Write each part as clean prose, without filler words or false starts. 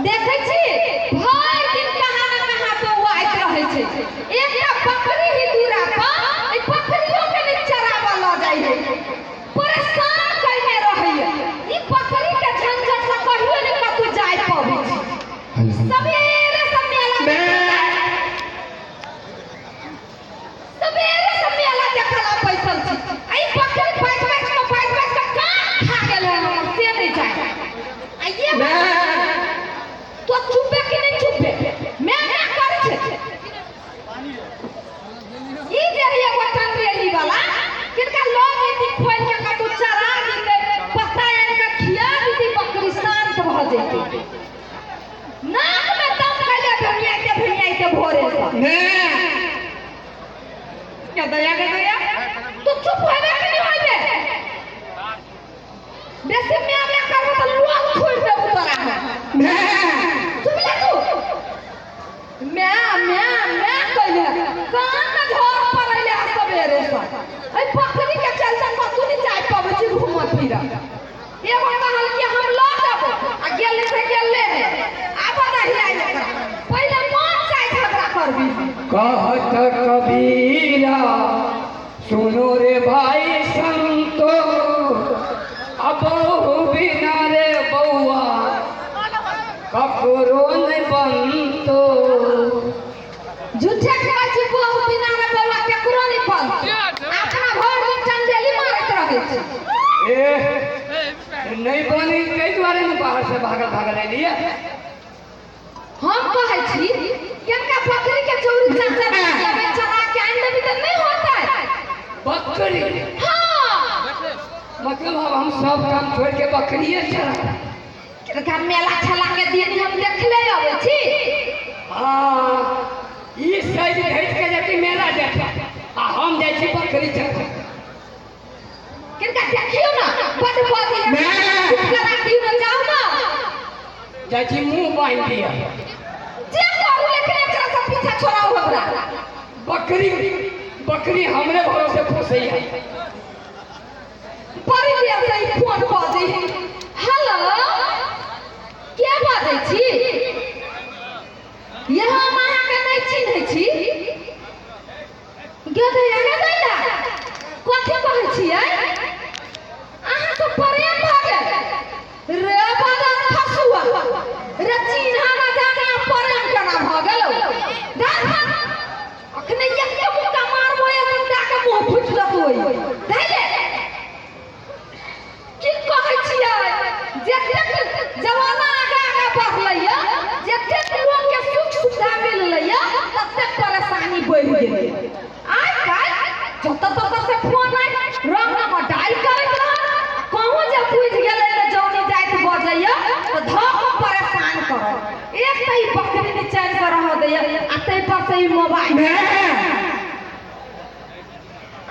देखे छी भर दिन कहां न कहां पे वो आइत रहे छे एकटा बकरी ही दूरा पर ए बकरियों के ने चरावा ल जाय है परेशान कइने रहे ई बकरी के झंझट से कहियो ने कतु जाय पबे छी सवेरे से मेला देखला पैसल छी आई बकरी पाँच का कान खा गेल है से नहीं जाय आ ये तो चुपे कि नहीं चुपे मैं क्या करे छे ई जे ये बटन रेली वाला किनका लोग एती खोल के कतु चरा दीते पत्ता इनका खिया दीती बकरी शांत भ जेते नाक में दम कइले भेनिया के भोरे से क्या दया तू चुप होबे कि नहीं होबे बेसी मैं करबो तो लोग छोड़ दे तोरा चुप ले तू मैं कइले कान में घर पर आइले सवेरे से ए बकरी के चलते कतु नहीं जाय पाबे छी घुमा फिरा एगो कहल कि हम ल जाबो आ गेले से गेले है आबा नहीं आइले पहले मन चाय झगड़ा करबी कहत कबीरा सुनो रे भाई संतो अब बिना रे बउआ ककरो नहीं बनतो झूठे कहै छी बहु बिना रे बउआ केकरो नहीं बन अपना घर में चंडेली मारत रहे छी नहीं बनी कई द्वारे में बाहर से भागल लिए हम कहै छी केनका बकरी के चौरी चाचा में चढ़ा के आइन देबी त नहीं होता है बकरी हां मतलब अब हम सब काम छोड़ के बकरिए चढ़ा केनका मेला छला के दिन हम देखले आबै छी हां ई साइड भेज के जति मेला देखे आ हम जाय छी बकरी चढ़ा केनका देखियो ना बड़ बात है करा दिन जाओ ना जाय छी मुंह बांध दिया जे करू लेकिन एकरा से पीछा छोड़ाओ हमरा बकरी हमरे भरोसे पोसैया परी ले से फोन बाजे हेलो के बाजे छी यहाँ मां के नहीं चिन्है छी गदे आगे दैला कथि कहै छियै अहाँ तो प्रेम भागे रे बदन फसुआ रे चिन्हा ना जाने प्रेम केना भ गेलौ दान अखने एक मुक्का मारबो एक के मुंह फुट जतोई धैले की कहै छियै जतेक जमाना आगा बढ़लैया जतेक लोग के सुख सुविधा मिललैया ततेक परेशानी बढ़ गेलै आइ काल जत से फोन आइ रंग नंबर डायल करैत रह कहूं जे पूछ गेलै त जौनी जाइत बजैया त धक परेशान कर एक त ई बकरी ने चैन कर रह दैया आ तै पर से ई मोबाइल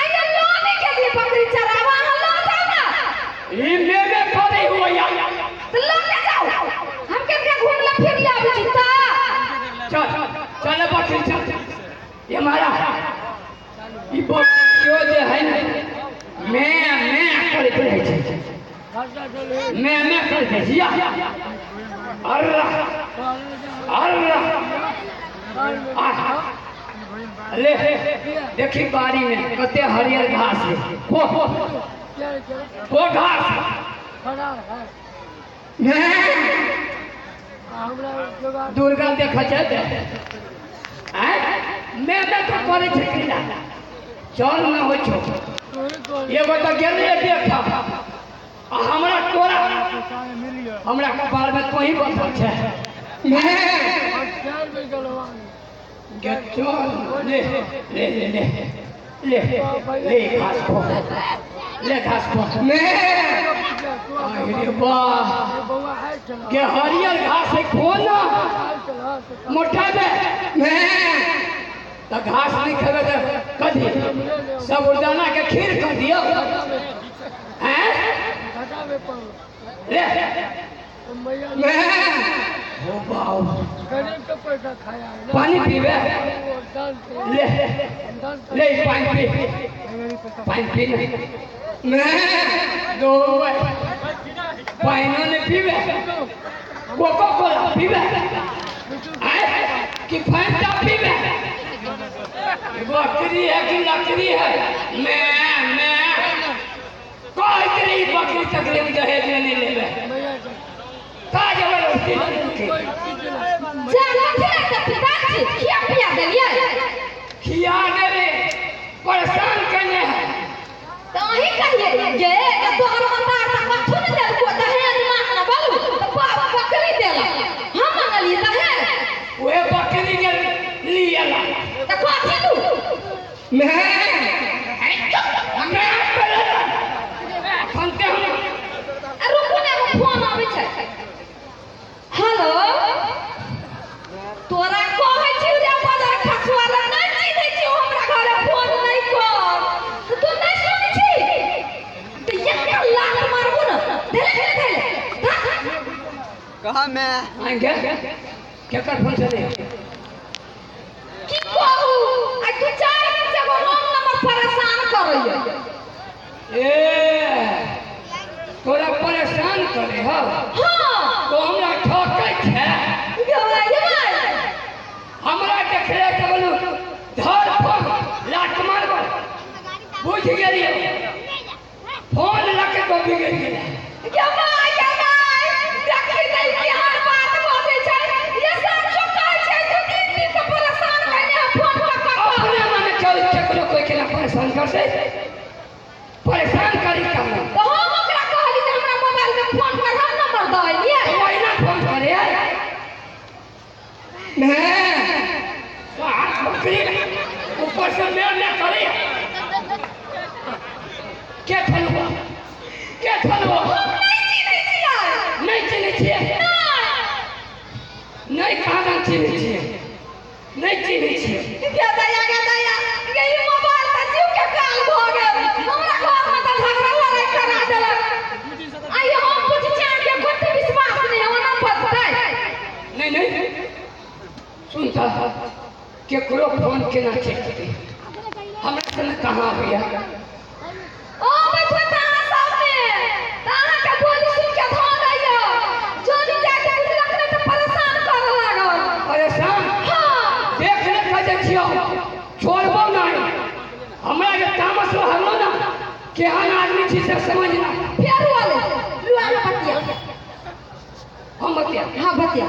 आइया लोने के लिए बकरी चरावा हम लो जाओ ना ई मेरे करे होया तो लो के जाओ हम के घूमला फिरला आबी जूता चल बकरी चल ये हमारा ई बकरियो जे है ना मैं करत रहे छै मैं करत छिया अर्रा ले देखी बारी में कते हरियर घास है वो घास दुर्गा देखा जाते मैं तो करे छकिला चल ना हो छो एगो तो गेलिए देखा आ हमरा तोरा हमरा कपार में कोई बसल छै ले घास को अरे वाह के हरियर घास है खोना मोटा में तो घास नहीं खेबे तो कथी सब उर्दाना के खीर कर दियो हैं ले हो बाऊ पानी पीबे ले ले पानी पी दो पानी ने पीबे कोको कोला पीबे कि फैंटा पीबे बकरी है कि लकड़ी है मैं कोई तेरी बकरी तकलीफ दहेज में नहीं लेबे का जबरदस्ती जाना फिर के पिताजी खिया देलिए खिया देबे परेशान करने है तो ही कहिए जे तोहर मतार त कथु न देल को दहेज मांग न बोलू तो बाप बकरी देला हम मांगली दहेज ओए बकरी के लियला त कथि लू मैं फंते हम रुकू ने फोन आबै छै हेलो तोरा कहै छी रे बाजार खसवाला नहीं चिन्है छी हमरा घरे फोन नहीं कर तो तू नहीं सुनै छी तो एक लात मारबू न धैले कहा मैं आएंगे क्या कर फोन चले की कहू आ तू 4 दिन से रॉन्ग नंबर परेशान करैया ए तोरा परेशान करे हो हां तो हमरा ठोकै छै गवाई हमरा देखले के बोलू धर फोन लात मारबो बुझ गेलिए फोन लके तो बिगड़ गेलै गवाई देखि नहीं केहन बात बोलै छै ये सब चुका छै तू 3 दिन से परेशान करने फोन कर अपने मन केकरो कोई के ना परेशान करते परेशान करी काम तो हम ओकरा कहली जे हमरा मोबाइल में फोन कर हम नंबर दलिए कोई ना फोन करे मैं हाथ बकरी ऊपर से मैं करे क्या थलवा नहीं चिन्है छियै नहीं कहाँ चिन्है छियै नहीं चिन्है छियै क्या दया ये मोबाइल त जीव के काल भ गेल हमरा घर में त झगड़ा लड़ाई करा देलक आई हम कुछ जान के कुछ विश्वास नहीं होना पड़तै नहीं सुनता केकरो फोन केना चेक करते हमरा से कहाँ भैया ओ बैठो तारा सामने तारा के बोली सुन के धो दैयो जोनी जाके बुझलक ने त परेशान कर लागल परेशान हां देख ले कहे छियो छोड़बो नहीं हमरा के तामस हलो ना केहन आदमी छी से समझना फेर वाले लुआ ना बतिया हम बतिया हां बतिया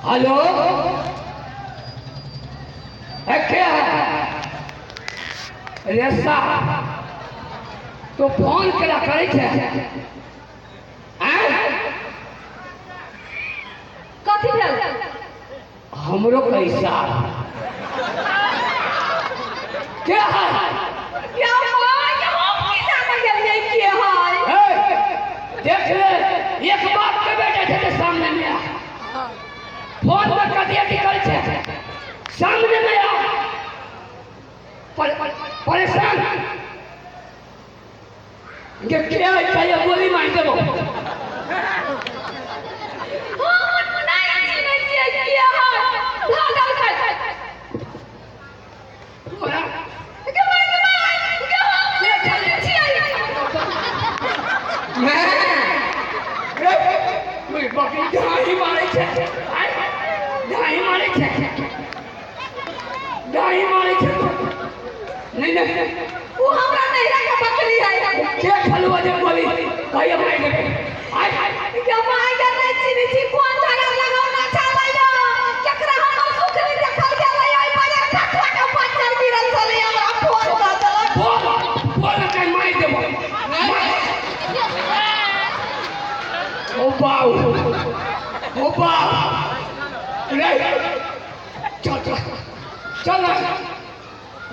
हेलो क्या है रेसा तो फोन करा करे छे कथि भेल हमरो पैसा क्या है क्या भाई के हम की जाने गेलिए के है देख ले एक बात के बेटे थे सामने में आ फोन पर कटिया निकल छे सामने में आ परेशान के क्या है चाहिए बोली मार देबो हम नहीं चिन्है छियै के है भागल कर के हम ले चलै छियै मैं बकरी ढाई मारे छे ढाई मारे छे नहीं वो हमरा नहीं रखा बकरी है क्या खलवा जे बोली कहिए भाई ने के भाई के नहीं चिन्है छी कोन जगह लगावना चाहैया केकरा हम सुख नहीं देखल गेलै ओइ बाजार खखा के पंचर गिरल छलै हमरा फोन कर देलक बोल के मार देबो ओ बाऊ रे चल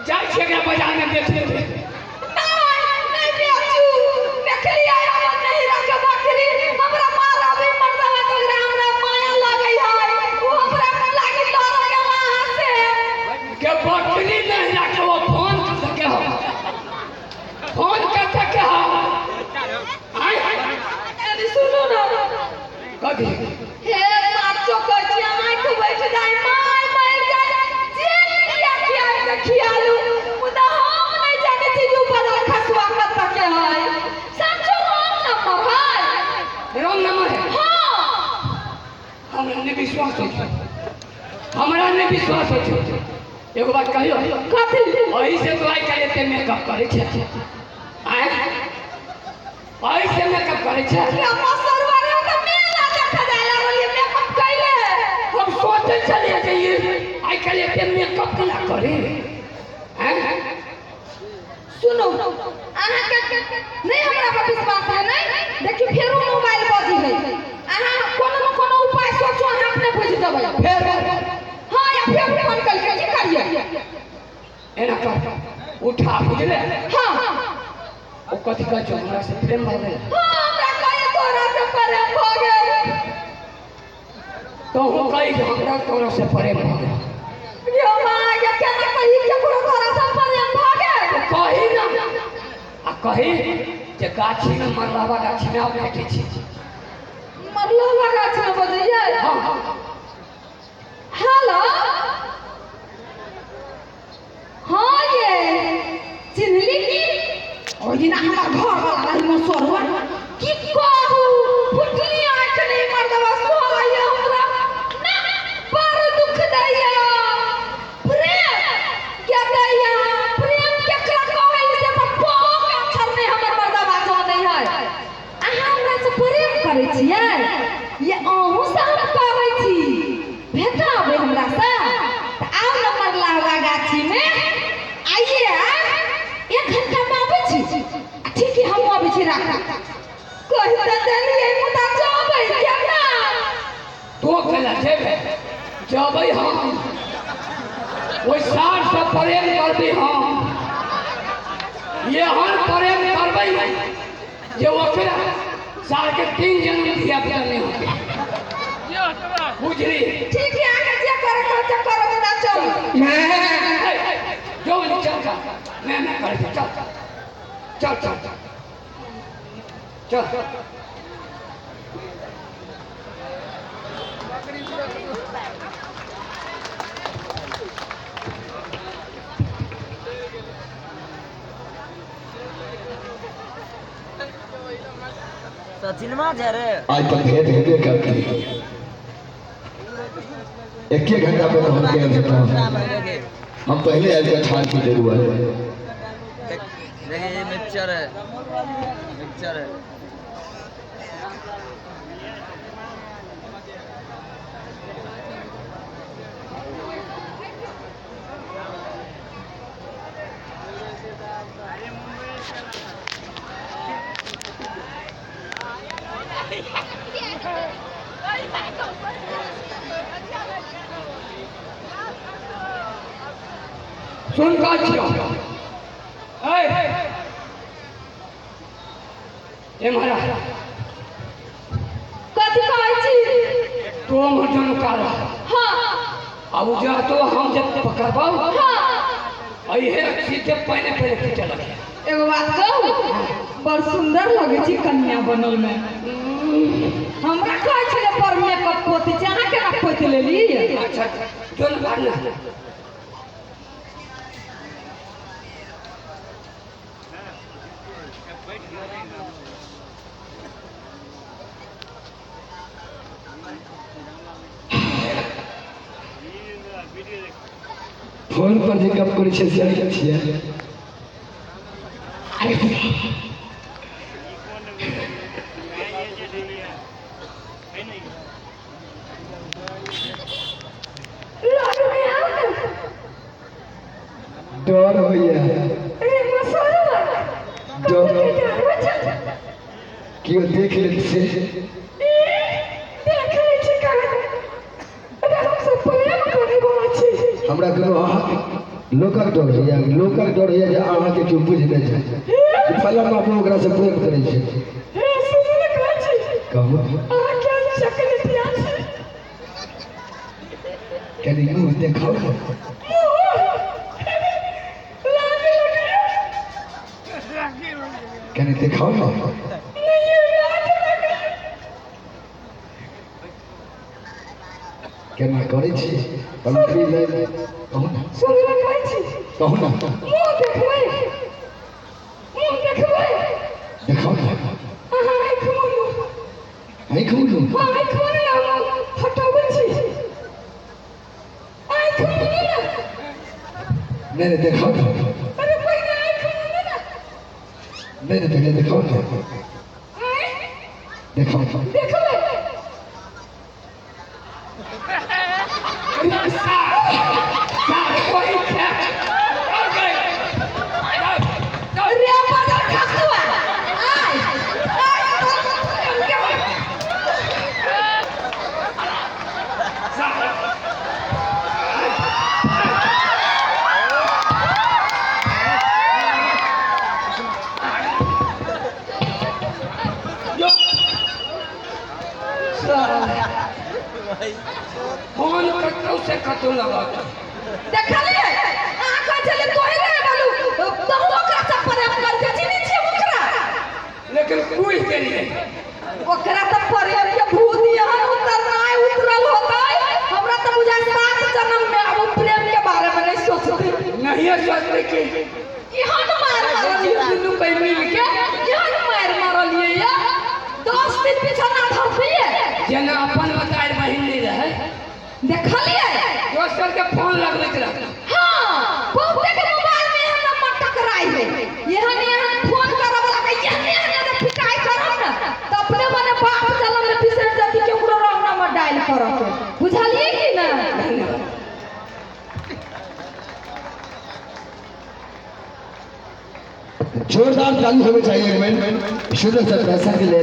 जाए छे के बाजार में देख ले नहीं बेचू देखली आया हम नहीं रखे बकरी हमरा मार अभी मरदवा तो हमरा माया लागै है वो हमरा लागी डर गेला हां से के बकरी नहीं रखे वो फोन कर सके हो फोन कर सके हो अरे सुनो ना कभी हे साचो कहै छी आंख बैठ जाय माय मर जाय जे किया खियालू मुदा हम नहीं जाने छी जो बाजार खसवा कत के है साचो हम नंबर है रॉन्ग नंबर है हां हमरा ने विश्वास हो हमरा ने विश्वास हो एगो बात कहियो कथी वही से तो आई करे ते मेकअप करे छे आय वही से मेकअप करे छे हम सरवारे तो मेला देखे जाला बोलिए मेकअप कइले हम सोचे चले कि ये आई करे ते मेकअप कला करे हैं सुनो अहाँ के नहीं हमरा पर विश्वास है नहीं देखियो फेरो मोबाइल बजी है अहाँ कोनो न कोनो उपाय सोचो अहाँ अपने बुझ देबै फिर हां या फिर फोन करके की करिए एना कर उठा बुझले हां ओ कथि का जो हमरा से प्रेम भ गेल हां हमरा कहे तोरा से प्रेम भ गेल तो हम कहि कि हमरा तोरा से प्रेम भ गेल यो मां ये केना कहि के कोनो तोरा से प्रेम भ गेल कही ना आ कही जे गाछी में मरलावा गाछी में आप बैठे छी मरलो लगा छ बजैया हां हेलो हाँ ये चिन्हली की और दिन हमार घर वाला रही में सोरवा की कहू फुटली आंख नहीं मर्दवा सोया हमरा ना पर दुख दैया प्रेम क्या दैया प्रेम केकरा कहै से पप्पो के अक्षर में हमर मर्दवा जानै है अहाँ हमरा से प्रेम करै छियै ये अहूँ से हम कहै छी भेटाबे हमरा से त आउ न मरलावा गाछी में आइए 1 घंटा में आबै छी ठीक है हम आबै छी राख कहि त देलिए मुदा जाबै केना तो कला जेबे जबै हम ओइ सार से प्रेम करबी हम ये हम प्रेम करबै जे ओकरा साल के 3 जन्म दिया पिता नहीं होते बुझली ठीक है आगे जे करे खर्चा करो मुदा चल जो चल का मैं कर चल चल चल चल सचिनमा जा रे आज तक भेंट हेबे करती 1 घंटा पे तो हम के हम पहले आज का छान की जरूरत है देखिए ये मिक्सचर है सुन का छियो ए महाराज कथि कहै छी तो मटन काला हां अब जा तो हम जब पकड़बा हां अइहे सीधे पहले पीटे लगे एगो बात कहू बड़ सुंदर लगे छी कन्या बनल में हमरा कहै छले पर मेकअप पोती छै अहाँ केना पोत लेली अच्छा जोन बारना फोन पर जे गप करै छै से नहीं छियै डर होइए डर क्यों देख ले से हमरा कोनो लोकक डर होइए जे अहाँ के क्यों बुझ नहीं छै फला बाबू ओकरा से प्रेम करै छै कहू कनी मुँह देखाओ कनी देखाओ ना केना करै छी पंक्ति ले कहू ना कहू ना देखाओ ना आँख खोलू नहीं नहीं दिखाओ ना। अरे कोई नहीं खोले ना। नहीं नहीं पहले दिखाओ ना। दिखाओ ना। देखो ले। अरे बाजार खासुआ। आई। फोन कटो से कटो लगा देखलिए आका चले तोय रे बोलू तो ओकरा सब पर हम कर के चिनी छी ओकरा लेकिन कोई के लिए ओकरा सब पर के भूत यहां उतरनाय उतरल होतै हमरा तो बुझाय 7 जन्म में अब प्रेम के बारे में नहीं सोचते नहीं सोचते कि यहां न मार मारलिए दुनु पे मिल के यहां न मार मारलिए या 10 दिन पीछे ना धरतिए जेना अपन बताए बहिन नहीं रहे देखलिए दोसर के फोन लगबैत रहे हां बहुते के मोबाइल में हम नंबर टकराई है यहां फोन करे वाला के यहां ने पिटाई करब ना तो अपने मने बाप चलन में बिसर जाती के ओकरो रंग नंबर डायल करब बुझलिए कि ना जोरदार ताली होनी चाहिए शुद्ध से पैसा के लिए